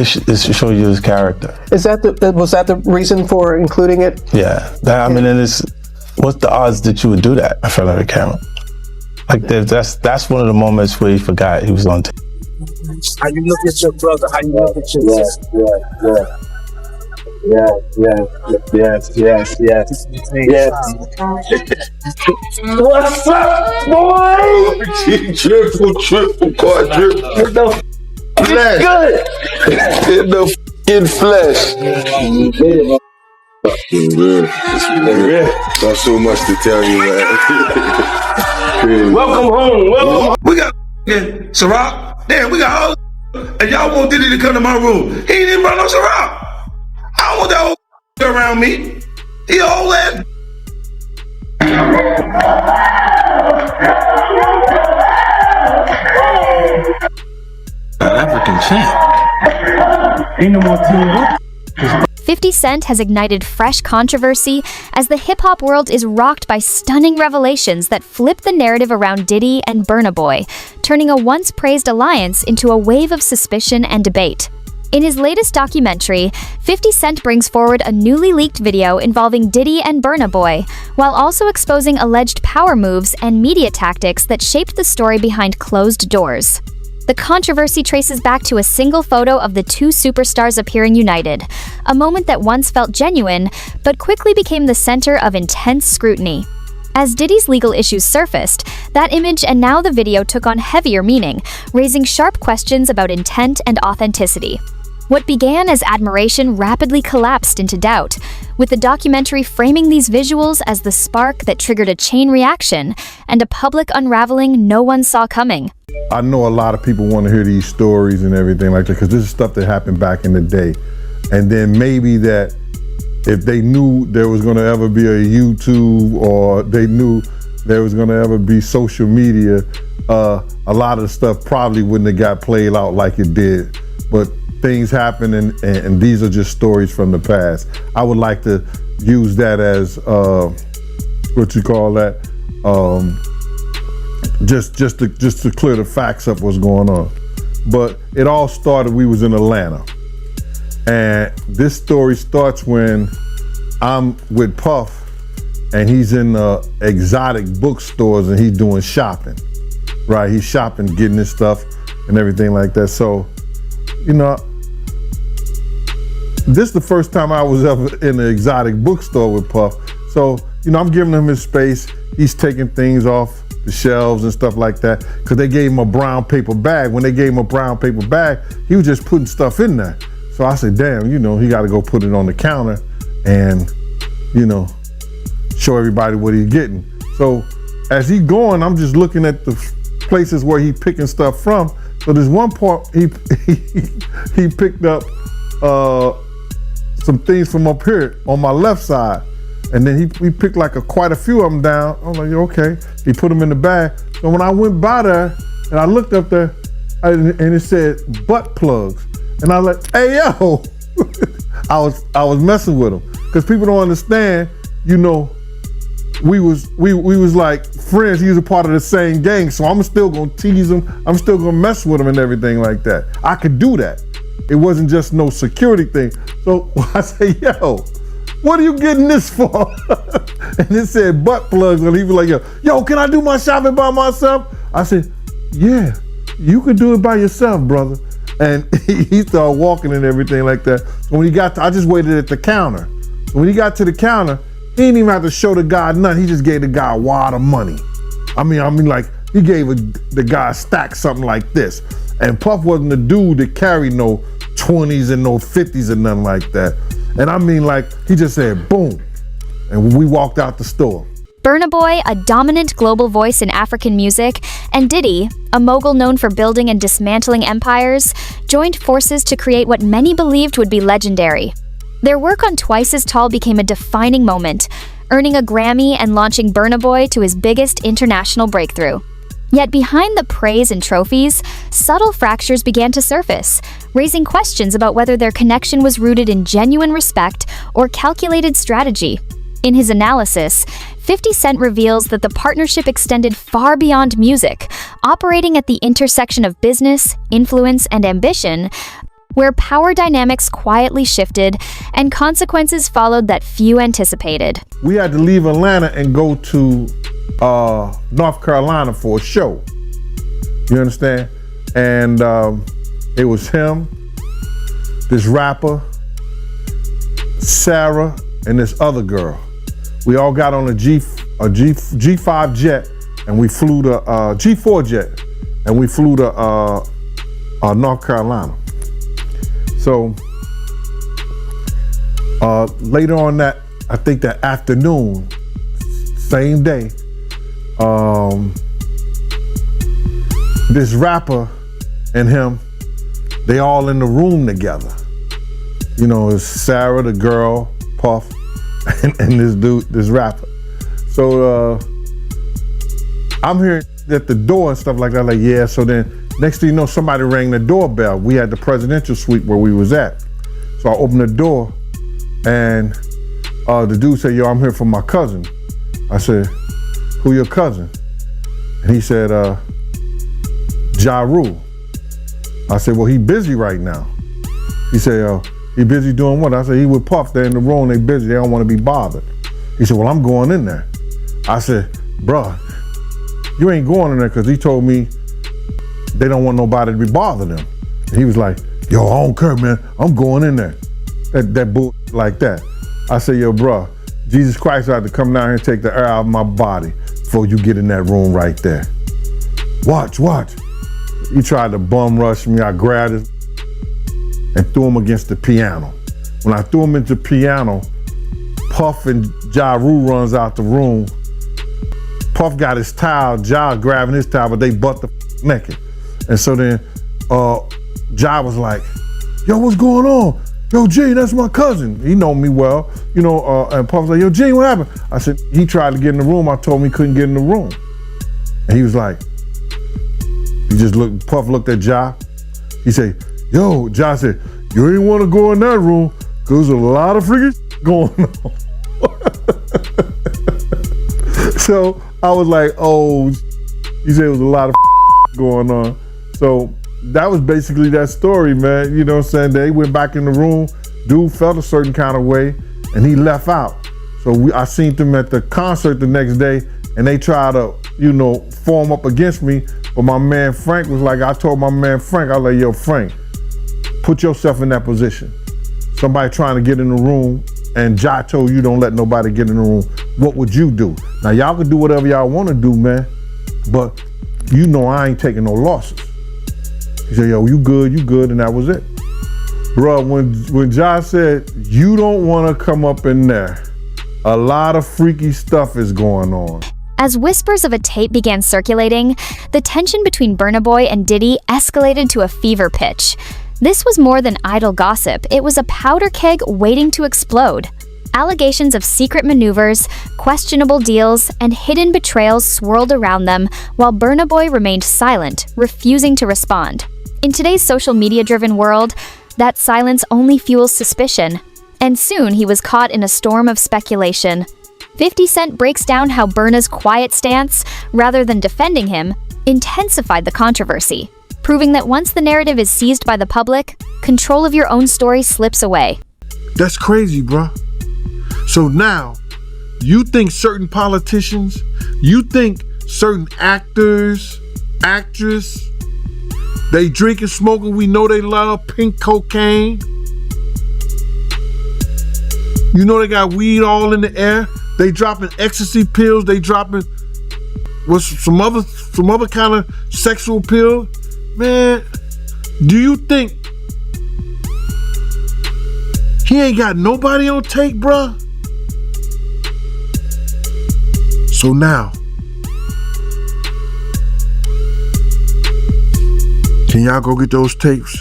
It should show you his character. Was that the reason for including it? Yeah. And what's the odds that you would do that in front of the camera? Like that's one of the moments where he forgot he was on TV. How you look at your brother? How you look at your sister? Yes. What's up, boy? Triple, quadruple. Flesh. Good. In the f***ing flesh. Got so much to tell you, man. Welcome home. We got Ciroc. Damn, we got all. And y'all want Diddy to come to my room. He ain't even brought no Ciroc. I don't want that old around me. He a whole ass. African champ. Ain't no more team. 50 Cent has ignited fresh controversy as the hip-hop world is rocked by stunning revelations that flip the narrative around Diddy and Burna Boy, turning a once-praised alliance into a wave of suspicion and debate. In his latest documentary, 50 Cent brings forward a newly leaked video involving Diddy and Burna Boy, while also exposing alleged power moves and media tactics that shaped the story behind closed doors. The controversy traces back to a single photo of the two superstars appearing united, a moment that once felt genuine, but quickly became the center of intense scrutiny. As Diddy's legal issues surfaced, that image and now the video took on heavier meaning, raising sharp questions about intent and authenticity. What began as admiration rapidly collapsed into doubt, with the documentary framing these visuals as the spark that triggered a chain reaction and a public unraveling no one saw coming. I know a lot of people want to hear these stories and everything like that because this is stuff that happened back in the day. And then maybe that if they knew there was going to ever be a YouTube or they knew there was going to ever be social media, a lot of the stuff probably wouldn't have got played out like it did. But things happen and these are just stories from the past. I would like to use that as, what you call that, just to clear the facts up what's going on. But it all started, we was in Atlanta. And this story starts when I'm with Puff and he's in exotic bookstores and he's doing shopping, right? He's shopping, getting his stuff and everything like that. So, you know, this is the first time I was ever in an exotic bookstore with Puff. So, you know, I'm giving him his space. He's taking things off the shelves and stuff like that because they gave him a brown paper bag. When they gave him a brown paper bag, he was just putting stuff in there. So I said, damn, you know, he got to go put it on the counter and, you know, show everybody what he's getting. So as he going, I'm just looking at the places where he picking stuff from. So there's one part he picked up some things from up here on my left side. And then he picked like quite a few of them down. I'm like, okay. He put them in the bag. So when I went by there and I looked up there and it said butt plugs. And I was like, hey, yo. I was messing with him. Because people don't understand, you know, we was like friends. He was a part of the same gang. So I'm still gonna tease him. I'm still gonna mess with him and everything like that. I could do that. It wasn't just no security thing. So I say, yo, what are you getting this for? And it said butt plugs. And he was like, yo, can I do my shopping by myself? I said, yeah, you could do it by yourself, brother. And he started walking and everything like that. So when he got I just waited at the counter. So when he got to the counter, he didn't even have to show the guy nothing. He just gave the guy a wad of money. I mean, like he gave the guy a stack something like this. And Puff wasn't the dude that carried no 20s and no 50s and nothing like that. And I mean, like, he just said, boom. And we walked out the store. Burna Boy, a dominant global voice in African music, and Diddy, a mogul known for building and dismantling empires, joined forces to create what many believed would be legendary. Their work on Twice as Tall became a defining moment, earning a Grammy and launching Burna Boy to his biggest international breakthrough. Yet behind the praise and trophies, subtle fractures began to surface, raising questions about whether their connection was rooted in genuine respect or calculated strategy. In his analysis, 50 Cent reveals that the partnership extended far beyond music, operating at the intersection of business, influence, and ambition. where power dynamics quietly shifted and consequences followed that few anticipated. We had to leave Atlanta and go to North Carolina for a show. You understand? And it was him, this rapper, Sarah, and this other girl. We all got on a G5 jet, and we flew to G4 jet, and we flew to North Carolina. So later on that, I think that afternoon, same day, this rapper and him, they all in the room together. You know, it's Sarah, the girl, Puff, and this dude, this rapper. So I'm here at the door and stuff like that, like, yeah, so then next thing you know, somebody rang the doorbell. We had the presidential suite where we was at. So I opened the door and the dude said, yo, I'm here for my cousin. I said, who your cousin? And he said, Ja Rule. I said, well, he busy right now. He said, he busy doing what? I said, he with Puff, they're in the room, they busy, they don't want to be bothered. He said, well, I'm going in there. I said, bruh, you ain't going in there because he told me they don't want nobody to be bothering them. And he was like, yo, I don't care, man, I'm going in there. That bull like that. I said, yo, bruh, Jesus Christ had to come down here and take the air out of my body before you get in that room right there. Watch. He tried to bum rush me. I grabbed it and threw him against the piano. When I threw him into the piano, Puff and Ja Rule runs out the room. Puff got his towel, Ja grabbing his towel, but they butt the naked. And so then Ja was like, yo, what's going on? Yo, G, that's my cousin. He know me well, you know, and Puff was like, yo, G, what happened? I said, he tried to get in the room. I told him he couldn't get in the room. And he was like, he just looked, Puff looked at Ja. He said, yo, Ja said, you ain't want to go in that room because there's a lot of freaking going on. So I was like, oh, he said it was a lot of going on. So that was basically that story, man. You know what I'm saying? They went back in the room, dude felt a certain kind of way, and he left out. So I seen them at the concert the next day, and they tried to, you know, form up against me. But my man Frank was like, I told my man Frank, I was like, yo, Frank, put yourself in that position. Somebody trying to get in the room, and Ja told you don't let nobody get in the room. What would you do? Now, y'all can do whatever y'all want to do, man, but you know I ain't taking no losses. He said, yo, you good, and that was it. Bruh, when Ja said, you don't want to come up in there, a lot of freaky stuff is going on. As whispers of a tape began circulating, the tension between Burna Boy and Diddy escalated to a fever pitch. This was more than idle gossip, it was a powder keg waiting to explode. Allegations of secret maneuvers, questionable deals, and hidden betrayals swirled around them, while Burna Boy remained silent, refusing to respond. In today's social media-driven world, that silence only fuels suspicion, and soon he was caught in a storm of speculation. 50 Cent breaks down how Burna's quiet stance, rather than defending him, intensified the controversy, proving that once the narrative is seized by the public, control of your own story slips away. That's crazy, bro. So now, you think certain politicians, you think certain actors, actress, they drinking, smoking, we know they love pink cocaine. You know they got weed all in the air. They dropping ecstasy pills. They dropping some other kind of sexual pill. Man, do you think he ain't got nobody on tape, bruh? So now, can y'all go get those tapes?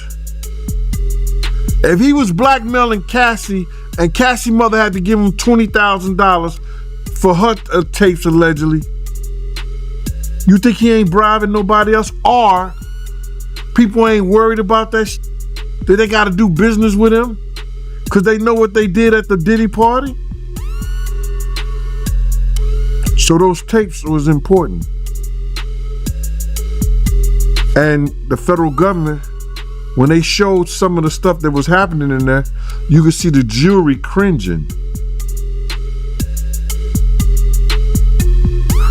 If he was blackmailing Cassie, and Cassie's mother had to give him $20,000 for her tapes allegedly, you think he ain't bribing nobody else? Or people ain't worried about that that they gotta do business with him because they know what they did at the Diddy party? So those tapes was important. And the federal government when they showed some of the stuff that was happening in there, you could see the jury cringing.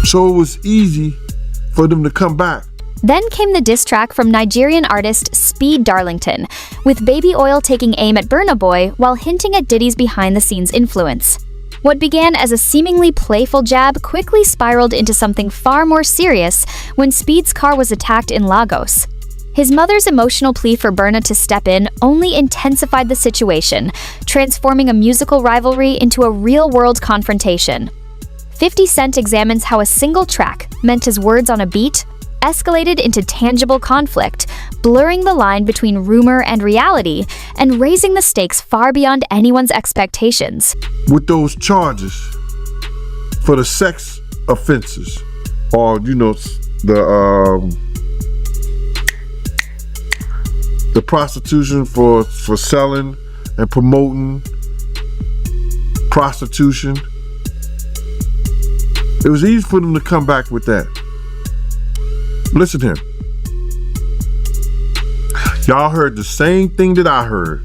So it was easy for them to come back. Then came the diss track from Nigerian artist Speed Darlington, with Baby Oil taking aim at Burna Boy while hinting at Diddy's behind-the-scenes influence. What began as a seemingly playful jab quickly spiraled into something far more serious when Speed's car was attacked in Lagos. His mother's emotional plea for Burna to step in only intensified the situation, transforming a musical rivalry into a real-world confrontation. 50 Cent examines how a single track, meant as words on a beat, escalated into tangible conflict, blurring the line between rumor and reality, and raising the stakes far beyond anyone's expectations. With those charges for the sex offenses, or the prostitution for selling and promoting prostitution, it was easy for them to come back with that. Listen to him. Y'all heard the same thing that I heard.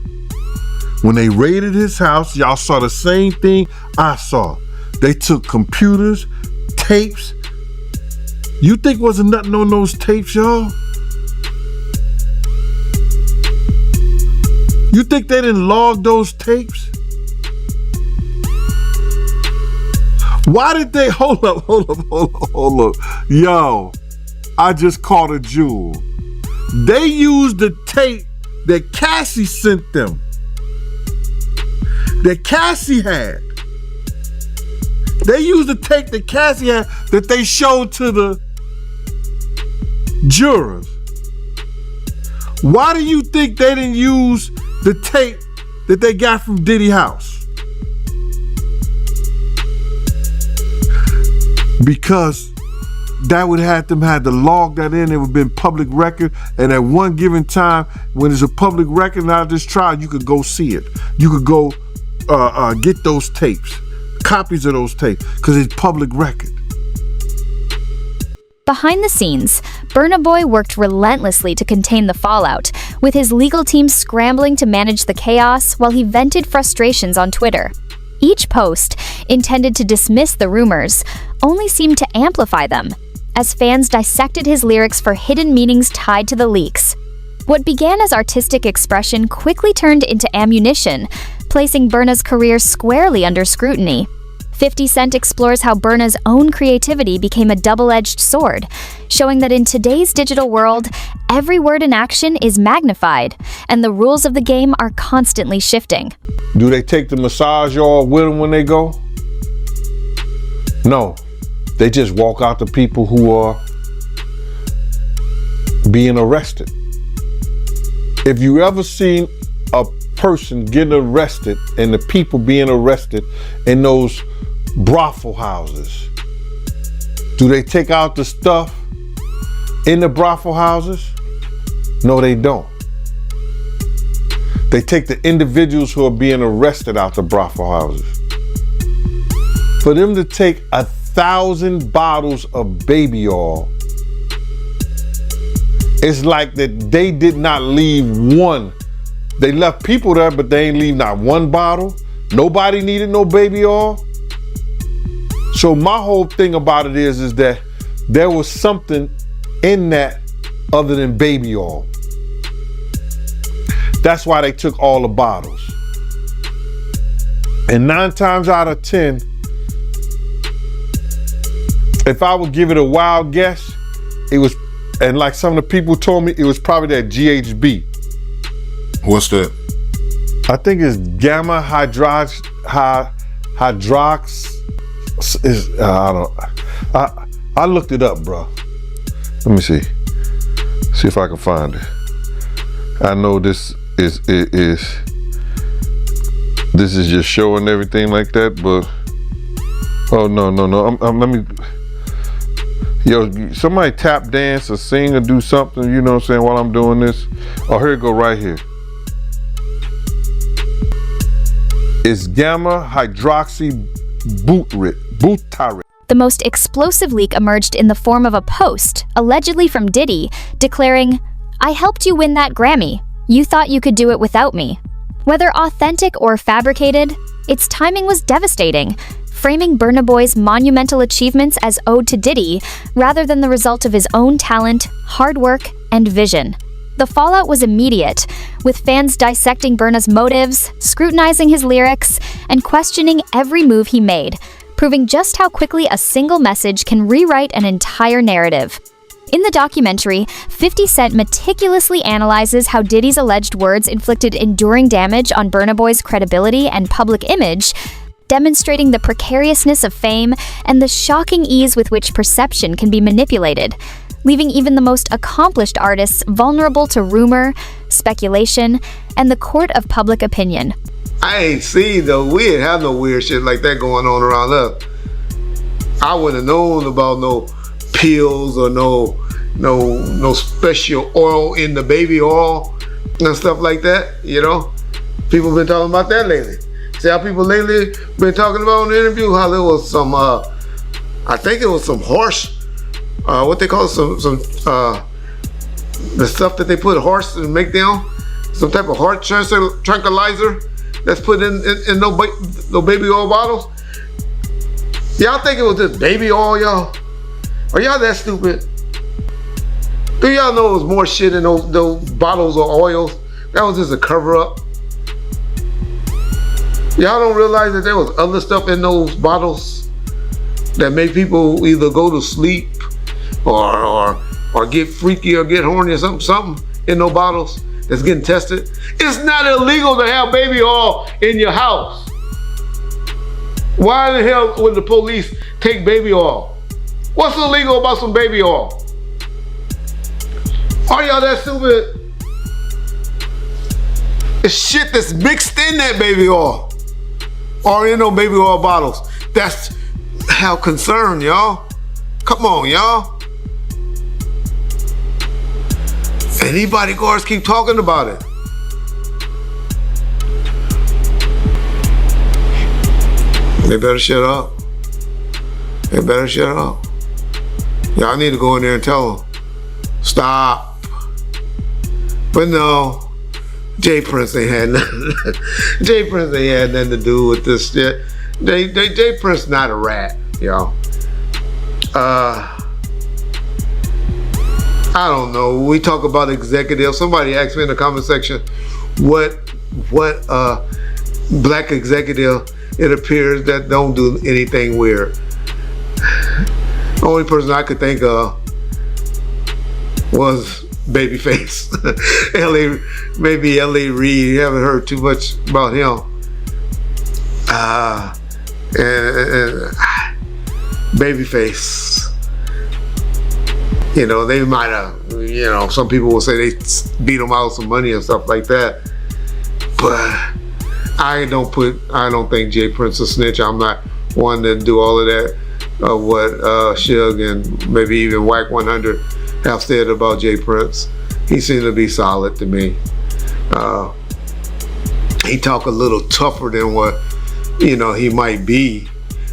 When they raided his house, y'all saw the same thing I saw. They took computers, tapes. You think wasn't nothing on those tapes, y'all? You think they didn't log those tapes? Why did they, hold up. Yo, I just caught a jewel. They used the tape that Cassie sent them. That Cassie had. They used the tape that Cassie had that they showed to the jurors. Why do you think they didn't use the tape that they got from Diddy house? Because that would have them had to log that in. It would have been public record. And at one given time, when it's a public record and out of this trial, you could go see it. You could go get those tapes, copies of those tapes, because it's public record. Behind the scenes, Burna Boy worked relentlessly to contain the fallout, with his legal team scrambling to manage the chaos while he vented frustrations on Twitter. Each post, intended to dismiss the rumors, only seemed to amplify them, as fans dissected his lyrics for hidden meanings tied to the leaks. What began as artistic expression quickly turned into ammunition, placing Burna's career squarely under scrutiny. 50 Cent explores how Burna's own creativity became a double-edged sword, showing that in today's digital world, every word in action is magnified, and the rules of the game are constantly shifting. Do they take the massage oil with them when they go? No. They just walk out to people who are being arrested. If you ever seen a person getting arrested and the people being arrested in those brothel houses, do they take out the stuff in the brothel houses? No, they don't. They take the individuals who are being arrested out the brothel houses. For them to take 1,000 bottles of baby oil, it's like that they did not leave one. They left people there, but they ain't leave not one bottle. Nobody needed no baby oil. So my whole thing about it is that there was something in that other than baby oil. That's why they took all the bottles. And 9 times out of 10, if I would give it a wild guess, it was, and like some of the people told me, it was probably that GHB. What's that? I think it's gamma hydrox. I looked it up, bro. Let me see. See if I can find it. I know this is just showing everything like that, but oh no. Let me. Yo, somebody tap dance or sing or do something, you know what I'm saying, while I'm doing this. Oh, here it go right here. It's gamma hydroxy butyrate. The most explosive leak emerged in the form of a post, allegedly from Diddy, declaring, "I helped you win that Grammy. "You thought you could do it without me." Whether authentic or fabricated, its timing was devastating, framing Burna Boy's monumental achievements as ode to Diddy rather than the result of his own talent, hard work, and vision. The fallout was immediate, with fans dissecting Burna's motives, scrutinizing his lyrics, and questioning every move he made, proving just how quickly a single message can rewrite an entire narrative. In the documentary, 50 Cent meticulously analyzes how Diddy's alleged words inflicted enduring damage on Burna Boy's credibility and public image, demonstrating the precariousness of fame and the shocking ease with which perception can be manipulated, leaving even the most accomplished artists vulnerable to rumor, speculation, and the court of public opinion. I ain't seen though. We ain't have no weird shit like that going on around us. I wouldn't have known about no pills or no special oil in the baby oil and stuff like that. You know, people been talking about that lately. See how people lately been talking about in the interview how there was some, I think it was some horse, what they call it, some the stuff that they put horse and make them, some type of heart tranquilizer that's put in no baby oil bottles. Y'all think it was just baby oil, y'all? Are y'all that stupid? Do y'all know it was more shit in those bottles of oils? That was just a cover up. Y'all don't realize that there was other stuff in those bottles that made people either go to sleep or get freaky or get horny or something in those bottles that's getting tested. It's not illegal to have baby oil in your house. Why the hell would the police take baby oil? What's illegal about some baby oil? Are y'all that stupid? It's shit that's mixed in that baby oil or in those baby oil bottles. That's how concerned, y'all. Come on, y'all. And these bodyguards keep talking about it. They better shut up. They better shut up. Y'all need to go in there and tell them, stop. But no, Jay Prince ain't had nothing. Jay Prince ain't had nothing to do with this shit. Jay Prince not a rat, y'all. I don't know. We talk about executives. Somebody asked me in the comment section what black executive it appears that don't do anything weird. The only person I could think of was Babyface. Maybe L.A. Reid. You haven't heard too much about him. And Babyface. You know, they might have, you know, some people will say they beat him out some money and stuff like that. But I don't think Jay Prince a snitch. I'm not one to do all of that. What Suge and maybe even Wack 100 have said about Jay Prince. He seemed to be solid to me. He talk a little tougher than what, you know, he might be,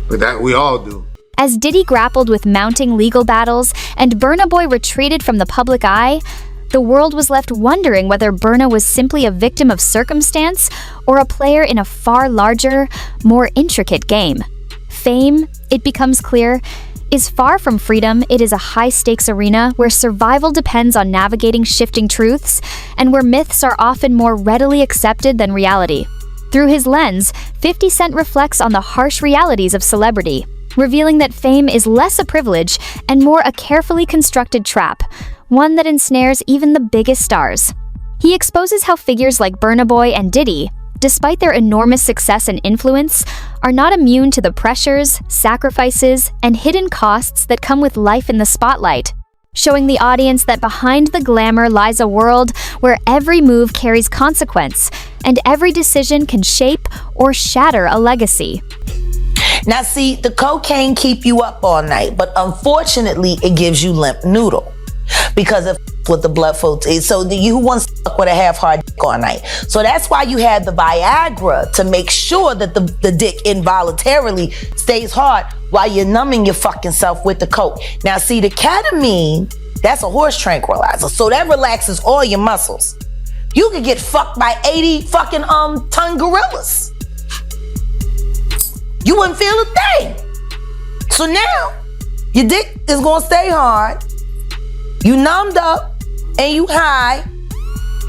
but that we all do. As Diddy grappled with mounting legal battles and Burna Boy retreated from the public eye, the world was left wondering whether Burna was simply a victim of circumstance or a player in a far larger, more intricate game. Fame, it becomes clear, is far from freedom. It is a high-stakes arena where survival depends on navigating shifting truths and where myths are often more readily accepted than reality. Through his lens, 50 Cent reflects on the harsh realities of celebrity, revealing that fame is less a privilege and more a carefully constructed trap, one that ensnares even the biggest stars. He exposes how figures like Burna Boy and Diddy, despite their enormous success and influence, are not immune to the pressures, sacrifices, and hidden costs that come with life in the spotlight, showing the audience that behind the glamour lies a world where every move carries consequence, and every decision can shape or shatter a legacy. Now see, the cocaine keep you up all night, but unfortunately it gives you limp noodle because of with the blood flow. So you want to fuck with a half-hard dick all night. So that's why you had the Viagra, to make sure that the dick involuntarily stays hard while you're numbing your fucking self with the coke. Now see, the ketamine, that's a horse tranquilizer. So that relaxes all your muscles. you could get fucked by 80 fucking ton gorillas. You wouldn't feel a thing. So now, your dick is gonna stay hard. You numbed up and you high.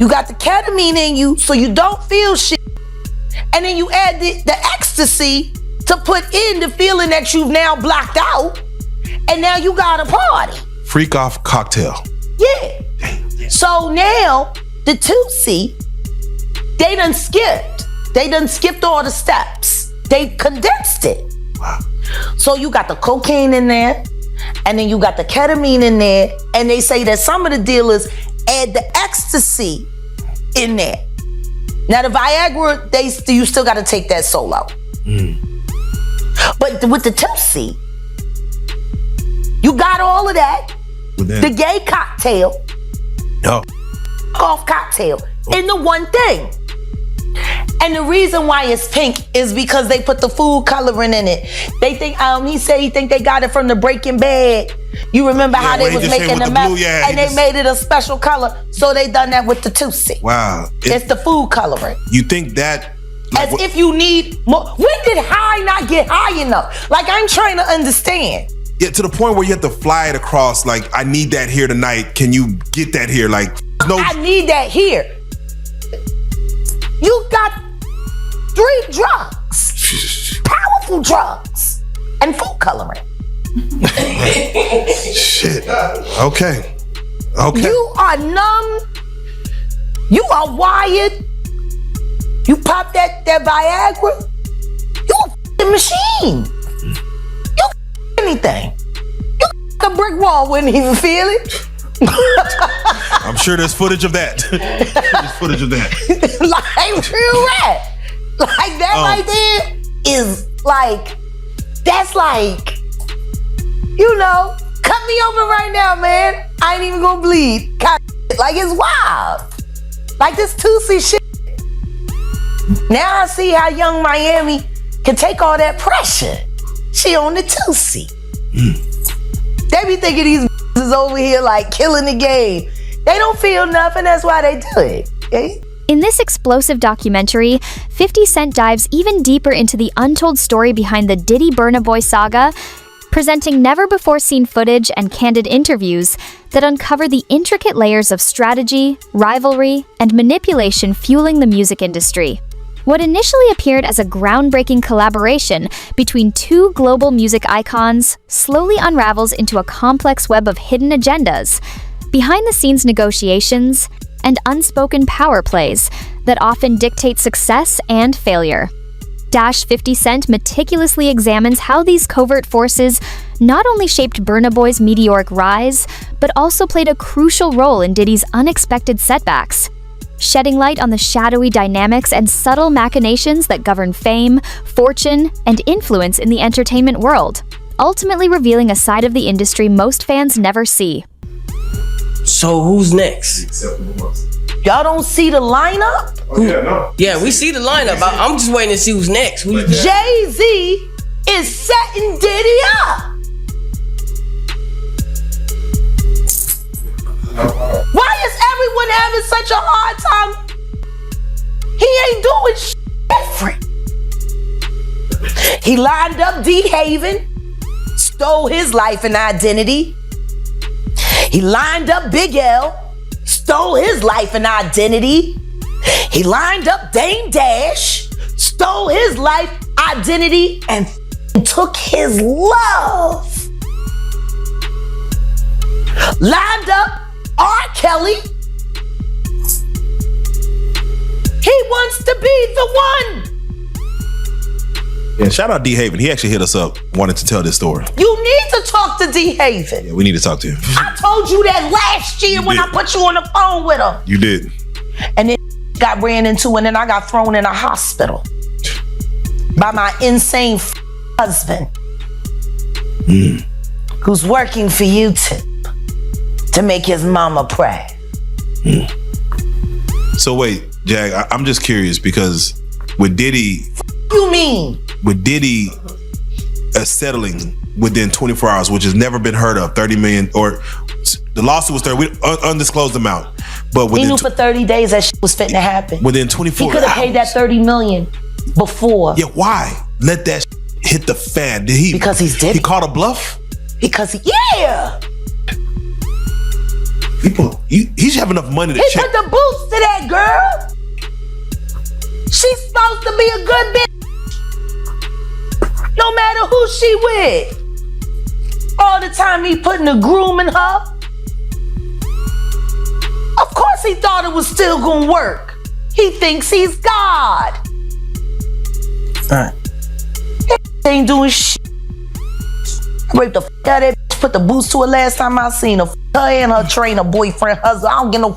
You got the ketamine in you so you don't feel shit. And then you add the ecstasy to put in the feeling that you've now blocked out. And now you got a party. Freak off cocktail. Yeah. So now, the 2C, they done skipped. They done skipped all the steps. They condensed it. Wow. So you got the cocaine in there, and then you got the ketamine in there, and they say that some of the dealers add the ecstasy in there. Now the Viagra, you still got to take that solo. But with the 2C, you got all of that. The gay cocktail. Off cocktail in the one thing. And the reason why it's pink is because they put the food coloring in it. They think, he said he think they got it from the Breaking Bad. You remember how they was making the meth, and they made it a special color, so they done that with the 2C. Wow. It's the food coloring. You think that... As if you need more. When did high not get high enough? Like, I'm trying to understand. Yeah, to the point where you have to fly it across, like, I need that here tonight. Can you get that here? Like, no. I need that here. You got 3 drugs. Powerful drugs. And food coloring. Shit. Okay. You are numb. You are wired. You pop that Viagra. You a f***ing machine. You anything. You a brick wall, wouldn't even feel it. I'm sure there's footage of that. Like real rap. Like that right there is like, that's like, you know, cut me open right now, man. I ain't even gonna bleed. Like, it's wild. Like this 2C shit. Now I see how Young Miami can take all that pressure. She on the 2C. They be thinking these is over here like killing the game. They don't feel nothing, that's why they do it. Okay? In this explosive documentary, 50 Cent dives even deeper into the untold story behind the Diddy Burna Boy saga, presenting never-before-seen footage and candid interviews that uncover the intricate layers of strategy, rivalry, and manipulation fueling the music industry. What initially appeared as a groundbreaking collaboration between 2 global music icons slowly unravels into a complex web of hidden agendas, behind-the-scenes negotiations, and unspoken power plays that often dictate success and failure. 50 Cent meticulously examines how these covert forces not only shaped Burna Boy's meteoric rise, but also played a crucial role in Diddy's unexpected setbacks, shedding light on the shadowy dynamics and subtle machinations that govern fame, fortune, and influence in the entertainment world, ultimately revealing a side of the industry most fans never see. So who's next? Y'all don't see the lineup? Yeah, we see the lineup. I'm just waiting to see who's next. Jay-Z is setting Diddy up. Why is everyone having such a hard time? He ain't doing shit different. He lined up D-Haven, stole his life and identity. He lined up Big L, stole his life and identity. He lined up Dame Dash, stole his life, identity, and took his love. Lined up R. Kelly. He wants to be the one. Yeah, shout out D-Haven. He actually hit us up, wanted to tell this story. You need to talk to D-Haven. Yeah, we need to talk to him. I told you that last year when I put you on the phone with him. You did. And then got ran into, and then I got thrown in a hospital by my insane husband, who's working for YouTube to make his mama pray. So wait, Jag, I'm just curious because with Diddy... You mean? With Diddy settling within 24 hours, which has never been heard of, 30 million, or The lawsuit was 30. Undisclosed amount. But He within knew for 30 days that shit was fitting to happen. within 24 He could have paid that hours. 30 million before. Yeah, why? Let that hit the fan. Did he? Because he's Diddy. He called a bluff. Yeah. He should have enough money to He check. put the boots to that girl. She's supposed to be a good bitch. No matter who she with. All the time he putting the groom in her. Of course he thought it was still gonna work. He thinks he's God. He ain't doing shit. I raped the f out of that bitch, put the boots to her last time I seen her. F her and her trainer, boyfriend, husband. I don't get no.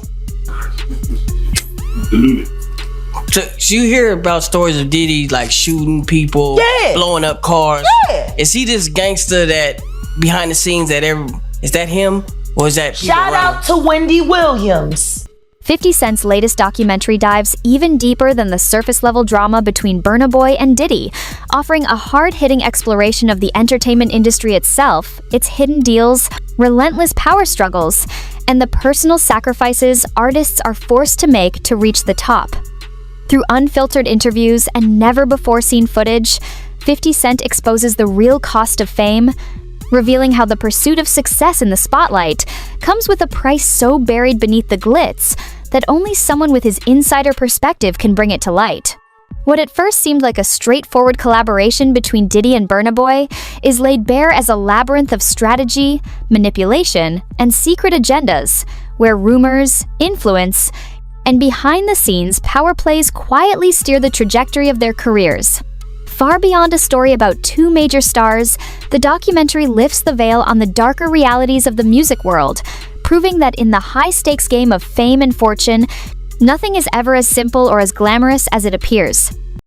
So you hear about stories of Diddy like shooting people, Yeah. blowing up cars. Yeah. Is he this gangster that behind the scenes is that him or is that people Shout around? out to Wendy Williams. 50 Cent's latest documentary dives even deeper than the surface-level drama between Burna Boy and Diddy, offering a hard-hitting exploration of the entertainment industry itself, its hidden deals, relentless power struggles, and the personal sacrifices artists are forced to make to reach the top. Through unfiltered interviews and never-before-seen footage, 50 Cent exposes the real cost of fame, revealing how the pursuit of success in the spotlight comes with a price so buried beneath the glitz that only someone with his insider perspective can bring it to light. What at first seemed like a straightforward collaboration between Diddy and Burna Boy is laid bare as a labyrinth of strategy, manipulation, and secret agendas, where rumors, influence, and behind-the-scenes power plays quietly steer the trajectory of their careers. Far beyond a story about two major stars, the documentary lifts the veil on the darker realities of the music world, proving that in the high-stakes game of fame and fortune, nothing is ever as simple or as glamorous as it appears.